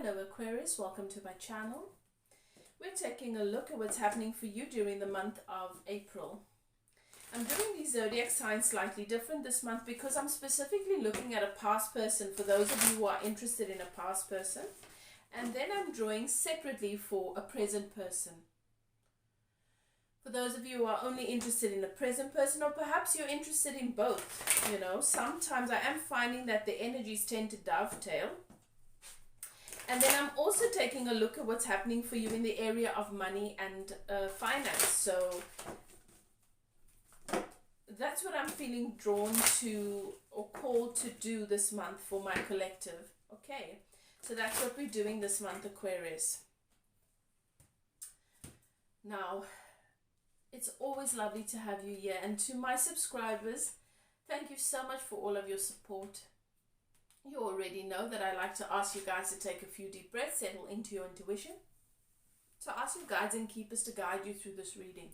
Hello Aquarius, welcome to my channel. We're taking a look at what's happening for you during the month of April. I'm doing these zodiac signs slightly different this month because I'm specifically looking at a past person for those of you who are interested in a past person. And then I'm drawing separately for a present person. For those of you who are only interested in a present person, or perhaps you're interested in both, sometimes I am finding that the energies tend to dovetail. And then I'm also taking a look at what's happening for you in the area of money and finance. So that's what I'm feeling drawn to or called to do this month for my collective. Okay, so that's what we're doing this month, Aquarius. Now, it's always lovely to have you here. And to my subscribers, thank you so much for all of your support. You already know that I like to ask you guys to take a few deep breaths, settle into your intuition. So ask your guides and keepers to guide you through this reading.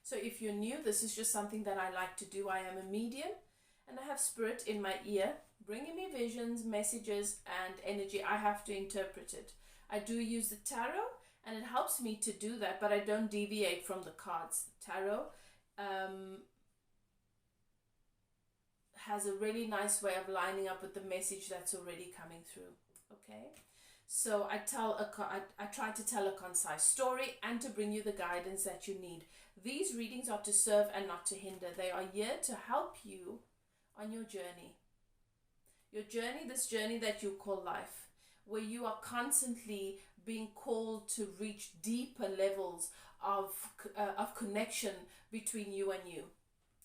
So if you're new, this is just something that I like to do. I am a medium and I have spirit in my ear, bringing me visions, messages and energy. I have to interpret it. I do use the tarot and it helps me to do that, but I don't deviate from the cards. The tarot has a really nice way of lining up with the message that's already coming through. Okay, so I try to tell a concise story and to bring you the guidance that you need. These readings are to serve and not to hinder. They are here to help you on your journey. Your journey, this journey that you call life, where you are constantly being called to reach deeper levels of connection between you and you.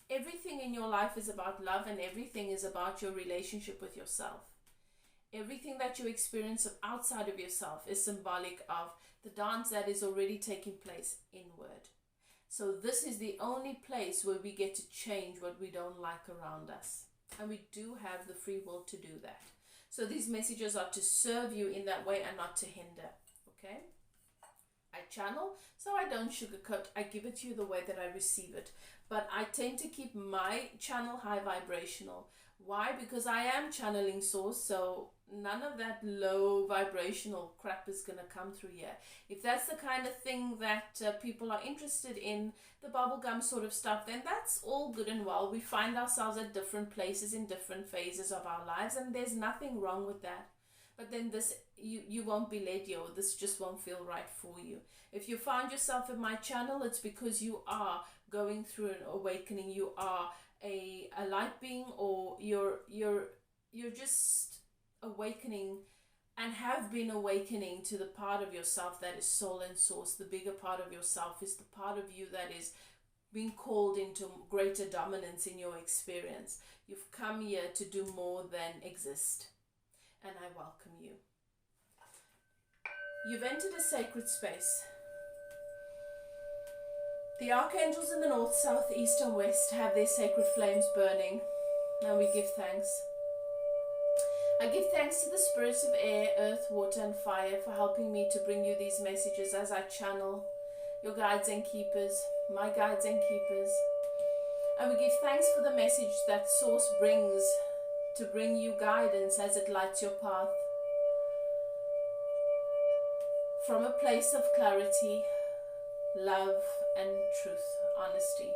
Everything in your life is about love, and everything is about your relationship with yourself. Everything that you experience outside of yourself is symbolic of the dance that is already taking place inward. So this is the only place where we get to change what we don't like around us. And we do have the free will to do that. So these messages are to serve you in that way and not to hinder. Okay? I channel, so I don't sugarcoat. I give it to you the way that I receive it. But I tend to keep my channel high vibrational. Why? Because I am channeling source, so none of that low vibrational crap is going to come through here. If that's the kind of thing that people are interested in, the bubblegum sort of stuff, then that's all good and well. We find ourselves at different places in different phases of our lives, and there's nothing wrong with that. But then this, you won't be led here, or this just won't feel right for you. If you found yourself in my channel, it's because you are going through an awakening. You are a light being, or you're just awakening and have been awakening to the part of yourself that is soul and source. The bigger part of yourself is the part of you that is being called into greater dominance in your experience. You've come here to do more than exist, and I welcome you. You've entered a sacred space. The archangels in the north, south, east and west have their sacred flames burning, and we give thanks. I give thanks to the spirits of air, earth, water and fire for helping me to bring you these messages as I channel your guides and keepers, my guides and keepers. And we give thanks for the message that Source brings to bring you guidance as it lights your path. From a place of clarity, love and truth, honesty.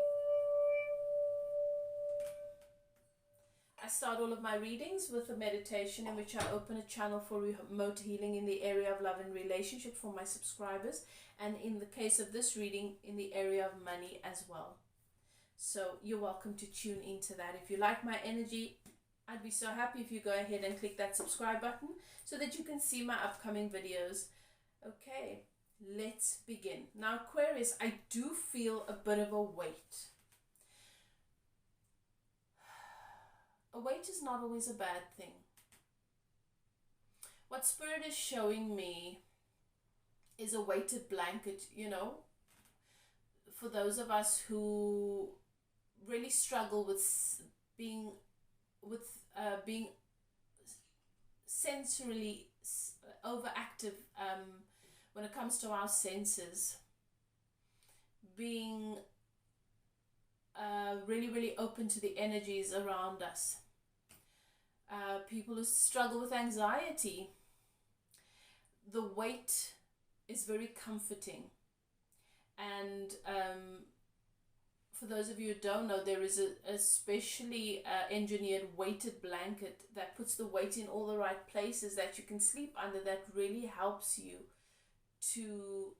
I start all of my readings with a meditation in which I open a channel for remote healing in the area of love and relationship for my subscribers, and in the case of this reading, in the area of money as well. So you're welcome to tune into that. If you like my energy, I'd be so happy if you go ahead and click that subscribe button so that you can see my upcoming videos. Okay, let's begin. Now Aquarius, I do feel a bit of a weight. A weight is not always a bad thing. What Spirit is showing me is a weighted blanket, for those of us who really struggle with being sensorily overactive when it comes to our senses, being really open to the energies around us. People who struggle with anxiety, the weight is very comforting. And for those of you who don't know, there is a specially engineered weighted blanket that puts the weight in all the right places that you can sleep under, that really helps you to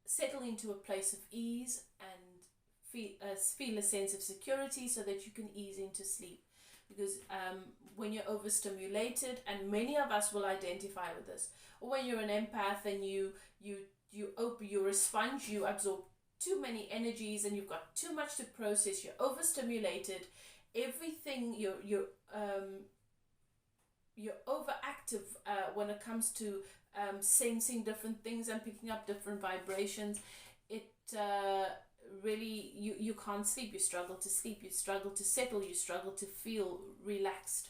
settle into a place of ease and feel a sense of security so that you can ease into sleep. Because when you're overstimulated, and many of us will identify with this, or when you're an empath and you're a sponge, you absorb too many energies and you've got too much to process, you're overstimulated, everything, you're overactive when it comes to sensing different things and picking up different vibrations. It really, you can't sleep, you struggle to sleep, you struggle to settle, you struggle to feel relaxed.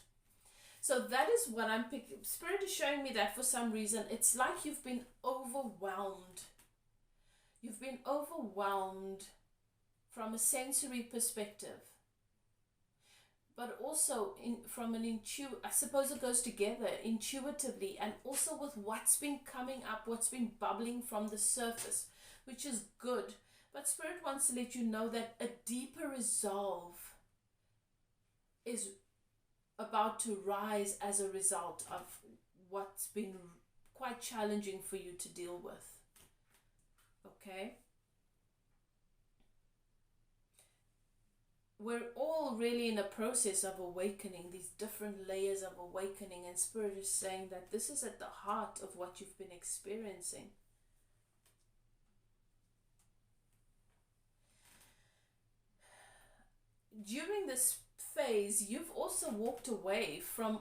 So that is what I'm picking. Spirit is showing me that for some reason it's like you've been overwhelmed. You've been overwhelmed from a sensory perspective, but also from an I suppose it goes together, intuitively, and also with what's been coming up, what's been bubbling from the surface, which is good. But Spirit wants to let you know that a deeper resolve is about to rise as a result of what's been quite challenging for you to deal with. Okay? We're all really in a process of awakening, these different layers of awakening, and Spirit is saying that this is at the heart of what you've been experiencing. During this phase, you've also walked away from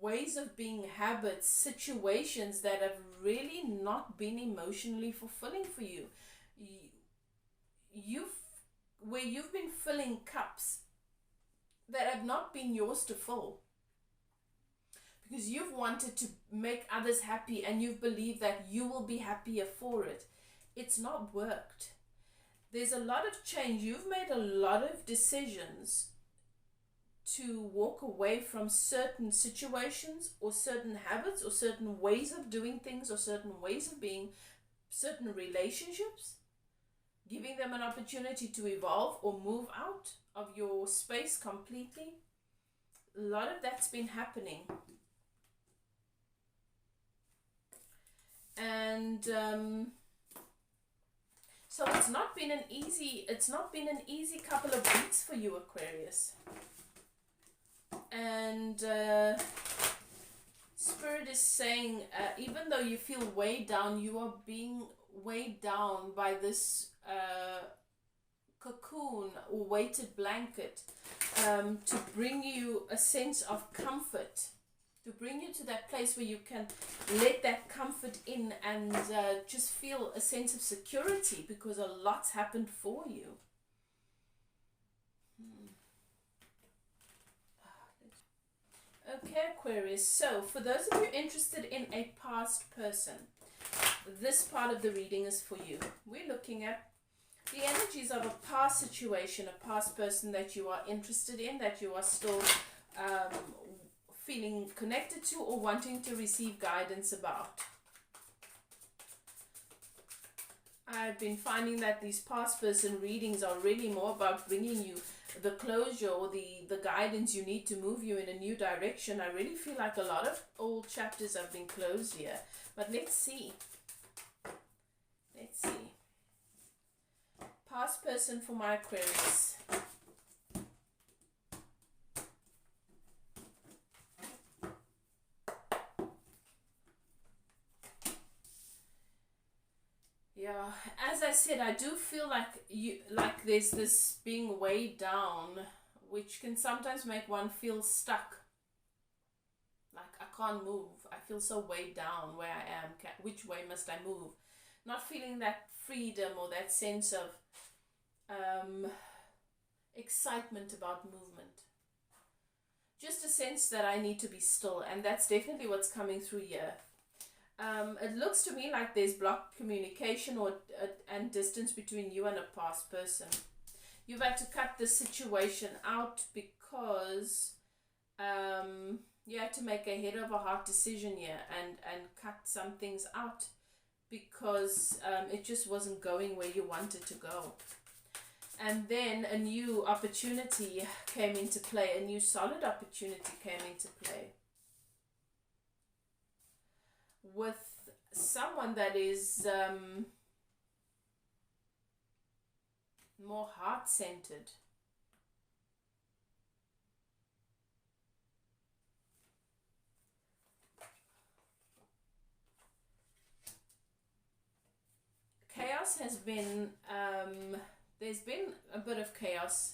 ways of being, habits, situations that have really not been emotionally fulfilling for you. Where you've been filling cups that have not been yours to fill, because you've wanted to make others happy and you've believed that you will be happier for it. It's not worked. There's a lot of change. You've made a lot of decisions to walk away from certain situations or certain habits or certain ways of doing things or certain ways of being, certain relationships, giving them an opportunity to evolve or move out of your space completely. A lot of that's been happening. And so it's not been an easy couple of weeks for you, Aquarius. And Spirit is saying, even though you feel weighed down, you are being weighed down by this cocoon or weighted blanket, to bring you a sense of comfort, to bring you to that place where you can let that comfort in and just feel a sense of security, because a lot's happened for you. Okay, Aquarius, so for those of you interested in a past person, this part of the reading is for you. We're looking at the energies of a past situation, a past person that you are interested in, that you are still feeling connected to or wanting to receive guidance about. I've been finding that these past person readings are really more about bringing you the closure or the guidance you need to move you in a new direction. I really feel like a lot of old chapters have been closed here. But let's see. Let's see. Past person for my Aquarius. Yeah, as I said, I do feel like there's this being weighed down, which can sometimes make one feel stuck. Like, I can't move. I feel so weighed down where I am. Which way must I move? Not feeling that freedom or that sense of excitement about movement. Just a sense that I need to be still, and that's definitely what's coming through here. It looks to me like there's blocked communication and distance between you and a past person. You've had to cut the situation out because You had to make a head over heart decision here and cut some things out because it just wasn't going where you wanted to go. And then a new opportunity came into play, a new solid opportunity came into play with someone that is more heart-centered. Chaos has been, there's been a bit of chaos,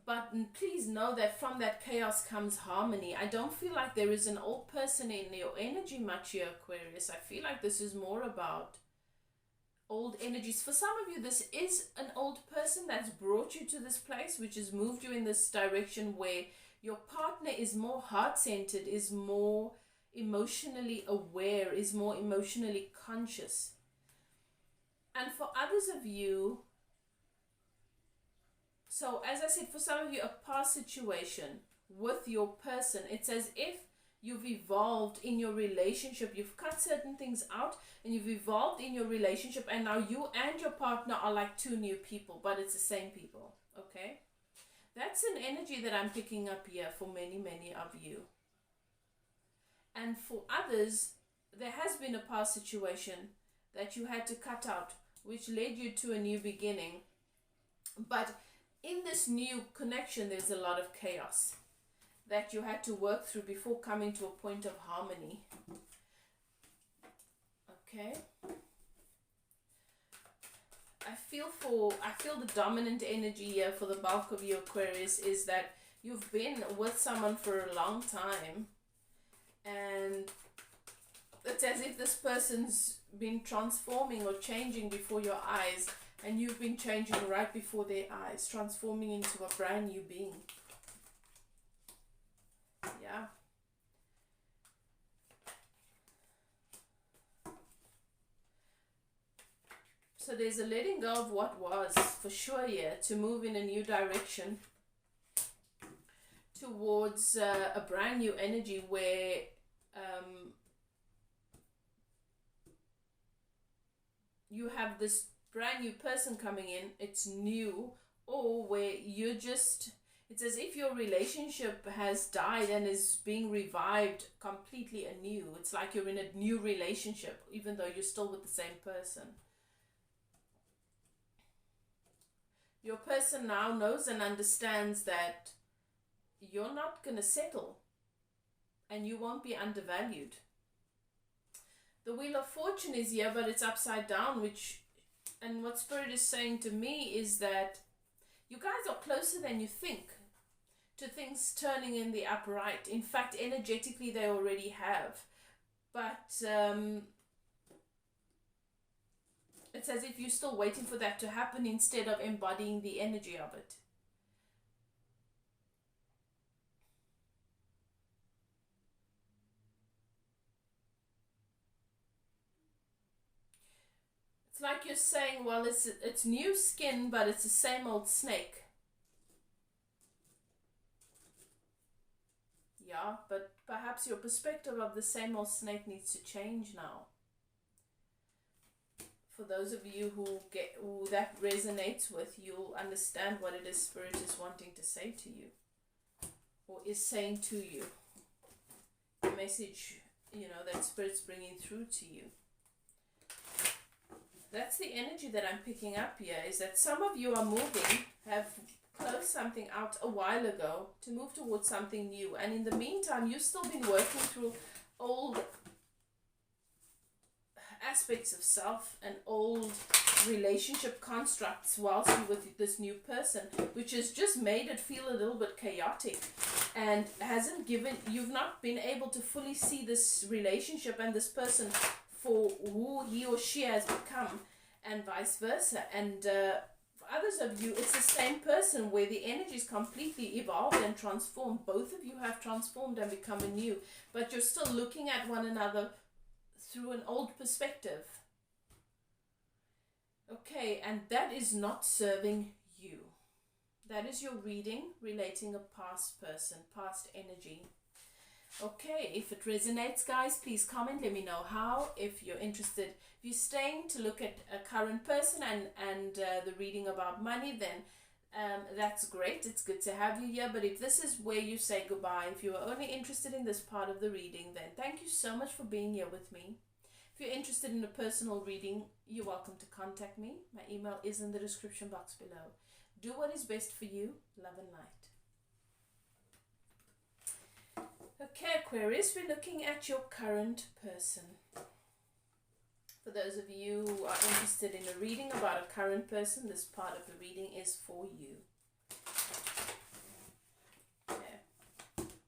but please know that from that chaos comes harmony. I don't feel like there is an old person in your energy much here, Aquarius. I feel like this is more about old energies. For some of you, this is an old person that's brought you to this place, which has moved you in this direction where your partner is more heart-centered, is more emotionally aware, is more emotionally conscious. And for others of you, so as I said, for some of you, a past situation with your person, it's as if you've evolved in your relationship. You've cut certain things out and you've evolved in your relationship, and now you and your partner are like two new people, but it's the same people, okay? That's an energy that I'm picking up here for many, many of you. And for others, there has been a past situation that you had to cut out, which led you to a new beginning. But in this new connection, there's a lot of chaos that you had to work through before coming to a point of harmony. Okay? I feel the dominant energy here for the bulk of you, Aquarius, is that you've been with someone for a long time, and it's as if this person's been transforming or changing before your eyes, and you've been changing right before their eyes, transforming into a brand new being. Yeah. So there's a letting go of what was, for sure, here, to move in a new direction towards a brand new energy where you have this brand new person coming in, it's new, or where you're just, it's as if your relationship has died and is being revived completely anew. It's like you're in a new relationship, even though you're still with the same person. Your person now knows and understands that you're not going to settle and you won't be undervalued. The Wheel of Fortune is here, but it's upside down, and what Spirit is saying to me is that you guys are closer than you think to things turning in the upright. In fact, energetically, they already have. But it's as if you're still waiting for that to happen instead of embodying the energy of it. It's like you're saying, well, it's new skin, but it's the same old snake. Yeah, but perhaps your perspective of the same old snake needs to change now. For those of you who that resonates with, you'll understand what it is Spirit is wanting to say to you, or is saying to you. The message, that Spirit's bringing through to you. That's the energy that I'm picking up here, is that some of you are moving, have closed something out a while ago to move towards something new. And in the meantime, you've still been working through old aspects of self and old relationship constructs whilst you're with this new person, which has just made it feel a little bit chaotic and you've not been able to fully see this relationship and this person for who he or she has become, and vice versa. And for others of you, it's the same person where the energy is completely evolved and transformed. Both of you have transformed and become anew, but you're still looking at one another through an old perspective. Okay, and that is not serving you. That is your reading relating a past person, past energy. Okay, if it resonates, guys, please comment. Let me know how. If you're interested, if you're staying to look at a current person and the reading about money, then that's great. It's good to have you here. But if this is where you say goodbye, if you are only interested in this part of the reading, then thank you so much for being here with me. If you're interested in a personal reading, you're welcome to contact me. My email is in the description box below. Do what is best for you. Love and light. Okay, Aquarius, we're looking at your current person. For those of you who are interested in a reading about a current person, this part of the reading is for you. Yeah.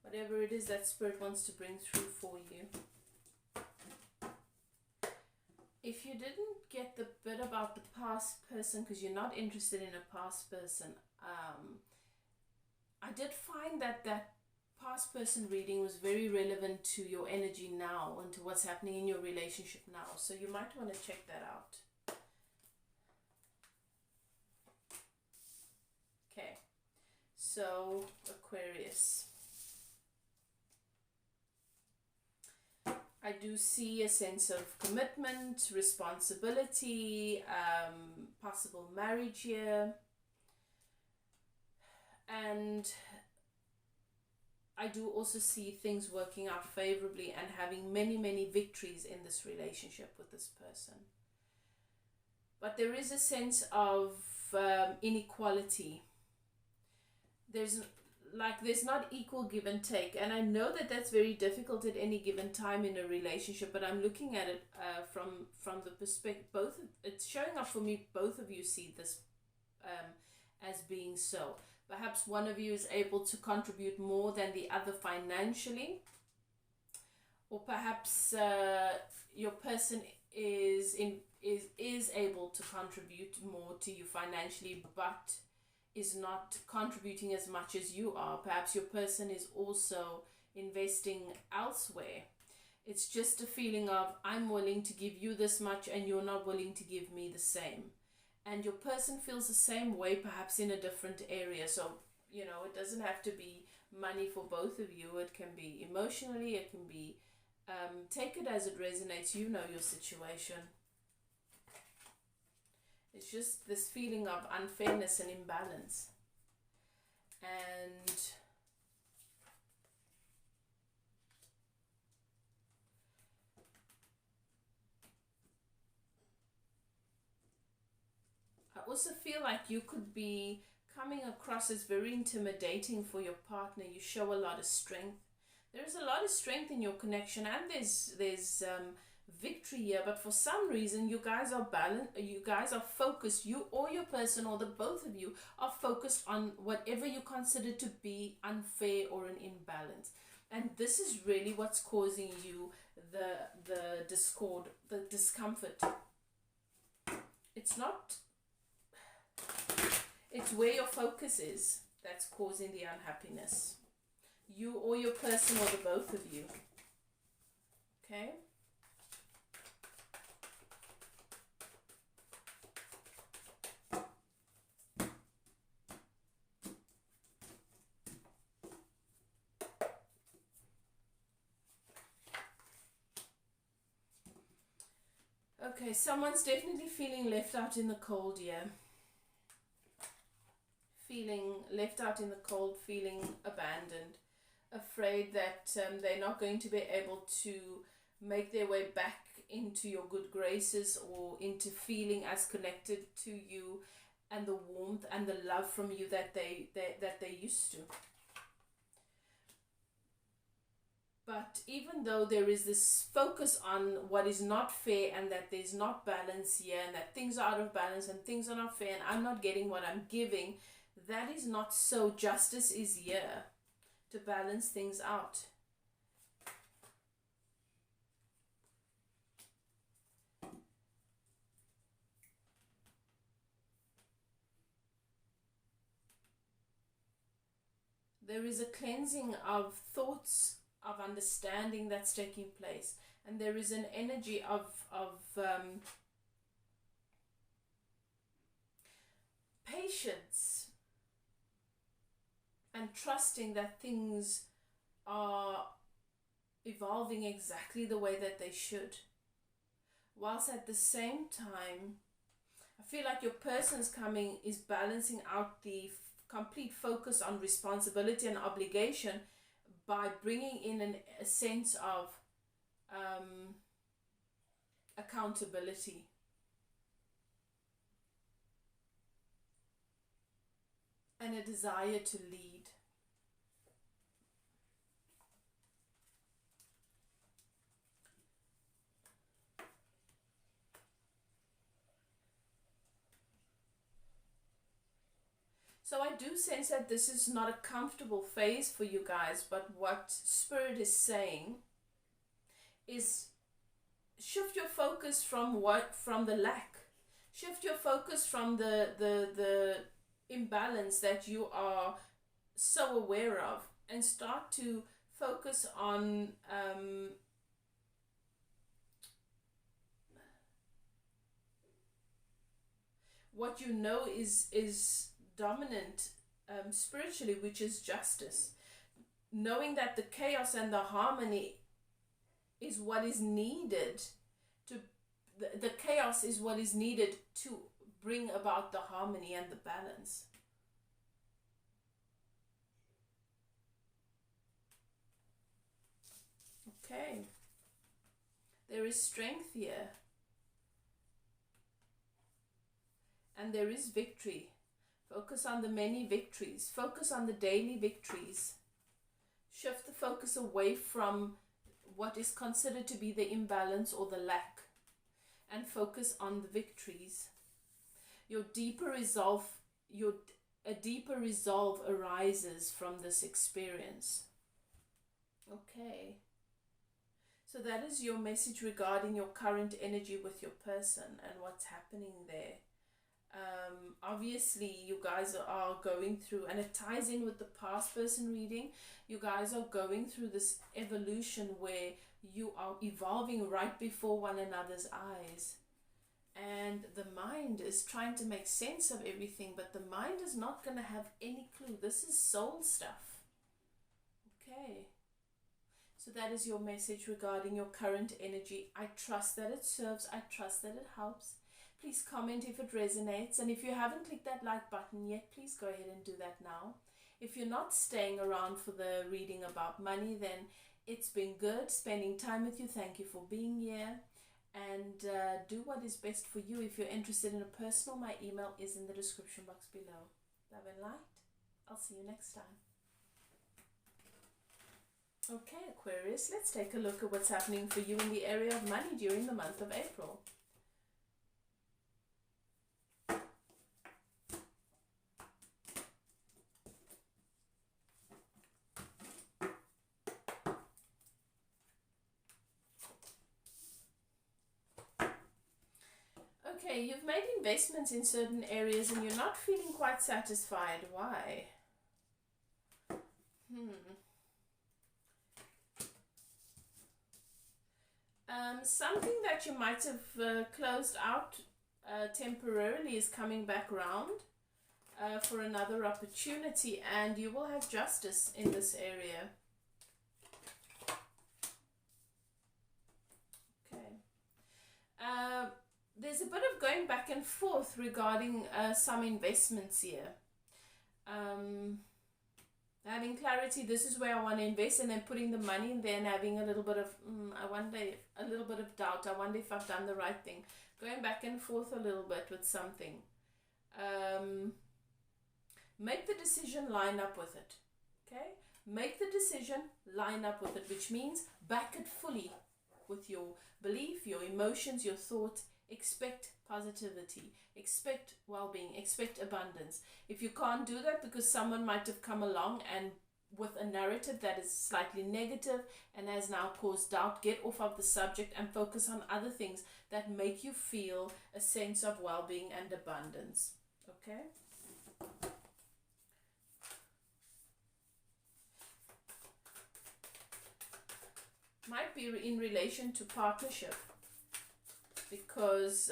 Whatever it is that Spirit wants to bring through for you. If you didn't get the bit about the past person because you're not interested in a past person, I did find that past person reading was very relevant to your energy now and to what's happening in your relationship now. So you might want to check that out. Okay, so Aquarius. I do see a sense of commitment, responsibility, possible marriage here. And I do also see things working out favorably and having many, many victories in this relationship with this person. But there is a sense of inequality. There's not equal give and take. And I know that that's very difficult at any given time in a relationship, but I'm looking at it from the perspective, it's showing up for me, both of you see this as being so. Perhaps one of you is able to contribute more than the other financially, or perhaps your person is able to contribute more to you financially, but is not contributing as much as you are. Perhaps your person is also investing elsewhere. It's just a feeling of, I'm willing to give you this much and you're not willing to give me the same. And your person feels the same way, perhaps in a different area. So, you know, it doesn't have to be money for both of you. It can be emotionally, it can be, take it as it resonates. You know your situation. It's just this feeling of unfairness and imbalance. And I also feel like you could be coming across as very intimidating for your partner. You show a lot of strength. There's a lot of strength in your connection, and there's victory here, but for some reason you guys are balanced, you guys are focused, you or your person or the both of you are focused on whatever you consider to be unfair or an imbalance. And this is really what's causing you the discord, the discomfort. It's not, it's where your focus is that's causing the unhappiness. You or your person or the both of you. Okay? Okay, someone's definitely feeling left out in the cold here. Feeling left out in the cold, feeling abandoned, afraid that they're not going to be able to make their way back into your good graces or into feeling as connected to you and the warmth and the love from you that they used to. But even though there is this focus on what is not fair and that there's not balance here and that things are out of balance and things are not fair and I'm not getting what I'm giving, that is not so. Justice is here to balance things out. There is a cleansing of thoughts, of understanding that's taking place, and there is an energy of patience and trusting that things are evolving exactly the way that they should. Whilst at the same time, I feel like your person's coming is balancing out the complete focus on responsibility and obligation by bringing in a sense of accountability. And a desire to lead. So I do sense that this is not a comfortable phase for you guys, but what Spirit is saying is shift your focus from the lack. Shift your focus from the imbalance that you are so aware of, and start to focus on what you know is dominant spiritually, which is justice. Knowing that the chaos and the harmony is what is needed to the chaos is what is needed to bring about the harmony and the balance. Okay. There is strength here. And there is victory. Focus on the many victories. Focus on the daily victories. Shift the focus away from what is considered to be the imbalance or the lack, and focus on the victories. A deeper resolve arises from this experience. Okay. So that is your message regarding your current energy with your person and what's happening there. Obviously you guys are going through, and it ties in with the past person reading, you guys are going through this evolution where you are evolving right before one another's eyes, and the mind is trying to make sense of everything, but the mind is not going to have any clue. This is soul stuff. Okay, so that is your message regarding your current energy. I trust that it serves. I trust that it helps. Please comment if it resonates, and if you haven't clicked that like button yet, please go ahead and do that now. If you're not staying around for the reading about money, then it's been good spending time with you. Thank you for being here, and do what is best for you. If you're interested in a personal, my email is in the description box below. Love and light. I'll see you next time. Okay, Aquarius, let's take a look at what's happening for you in the area of money during the month of April. Okay, you've made investments in certain areas and you're not feeling quite satisfied. Why? Something that you might have closed out temporarily is coming back round for another opportunity, and you will have justice in this area. Okay. There's a bit of going back and forth regarding some investments here. Having clarity, this is where I want to invest, and then putting the money in there and having a little bit of, a little bit of doubt. I wonder if I've done the right thing. Going back and forth a little bit with something. Make the decision, line up with it. Okay? Make the decision, line up with it, which means back it fully with your belief, your emotions, your thoughts. Expect positivity, expect well-being, expect abundance. If you can't do that because someone might have come along and with a narrative that is slightly negative and has now caused doubt, get off of the subject and focus on other things that make you feel a sense of well-being and abundance. Okay? Might be in relation to partnership. Because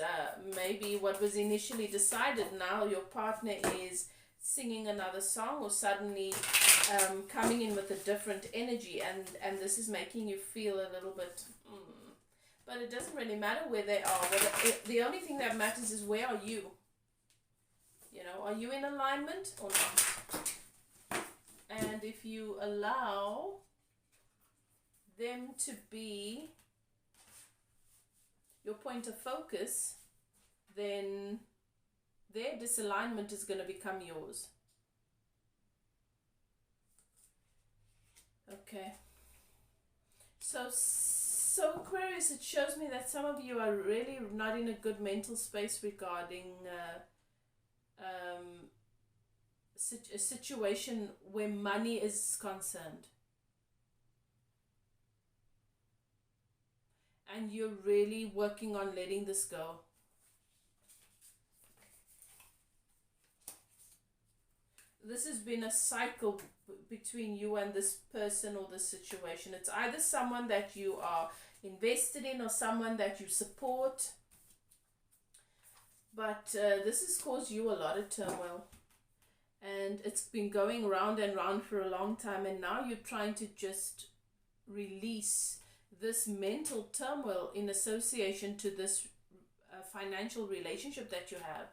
maybe what was initially decided, now your partner is singing another song, or suddenly coming in with a different energy, and this is making you feel a little bit but it doesn't really matter where they are. The only thing that matters is, where are you? You know, are you in alignment or not? And if you allow them to be your point of focus, then their disalignment is going to become yours. Okay. So Aquarius, it shows me that some of you are really not in a good mental space regarding a situation where money is concerned. And you're really working on letting this go. This has been a cycle between you and this person or this situation. It's either someone that you are invested in or someone that you support. But this has caused you a lot of turmoil. And it's been going round and round for a long time. And now you're trying to just release this mental turmoil in association to this financial relationship that you have.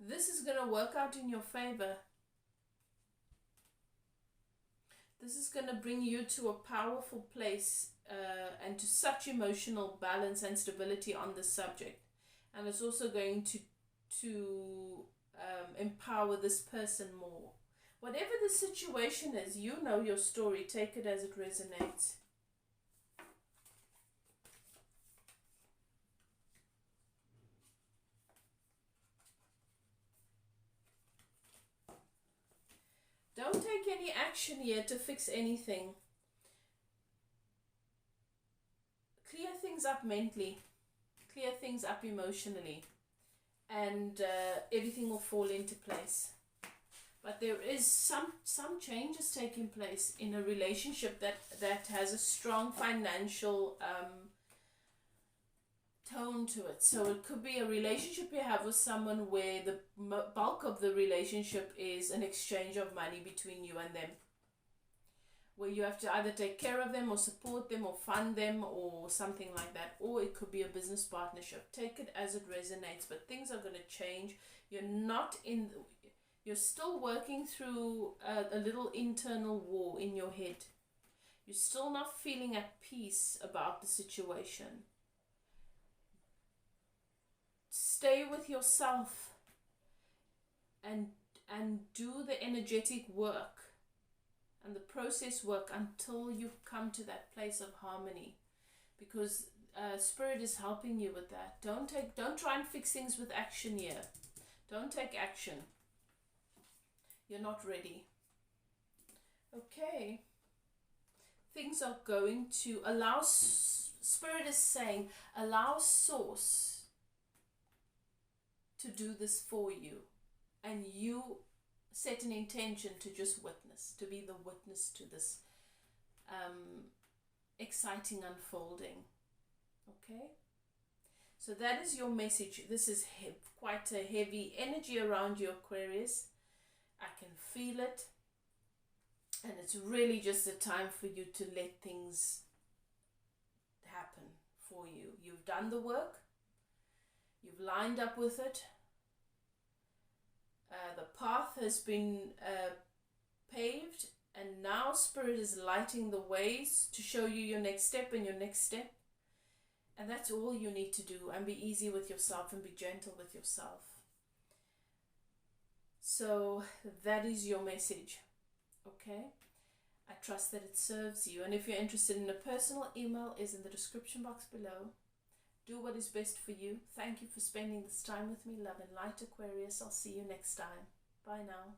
This is going to work out in your favor. This is going to bring you to a powerful place and to such emotional balance and stability on this subject. And it's also going to empower this person more. Whatever the situation is, you know your story. Take it as it resonates. Don't take any action here to fix anything. Clear things up mentally. Clear things up emotionally. And everything will fall into place. But there is some changes taking place in a relationship that has a strong financial tone to it. So it could be a relationship you have with someone where the bulk of the relationship is an exchange of money between you and them, where you have to either take care of them or support them or fund them or something like that. Or it could be a business partnership. Take it as it resonates, but things are going to change. You're still working through a little internal war in your head. You're still not feeling at peace about the situation. Stay with yourself and do the energetic work and the process work until you come to that place of harmony, because Spirit is helping you with that. Don't try and fix things with action here. Don't take action. You're not ready. Okay. Things are going to allow, Spirit is saying, allow Source to do this for you, and you set an intention to just witness, to be the witness to this exciting unfolding. Okay, so that is your message. This is quite a heavy energy around you, Aquarius. I can feel it, and it's really just a time for you to let things happen for you. You've done the work. You've lined up with it. The path has been paved, and now Spirit is lighting the ways to show you your next step and your next step. And that's all you need to do, and be easy with yourself and be gentle with yourself. So that is your message. Okay? I trust that it serves you. And if you're interested in a personal, email is in the description box below. Do what is best for you. Thank you for spending this time with me. Love and light, Aquarius. I'll see you next time. Bye now.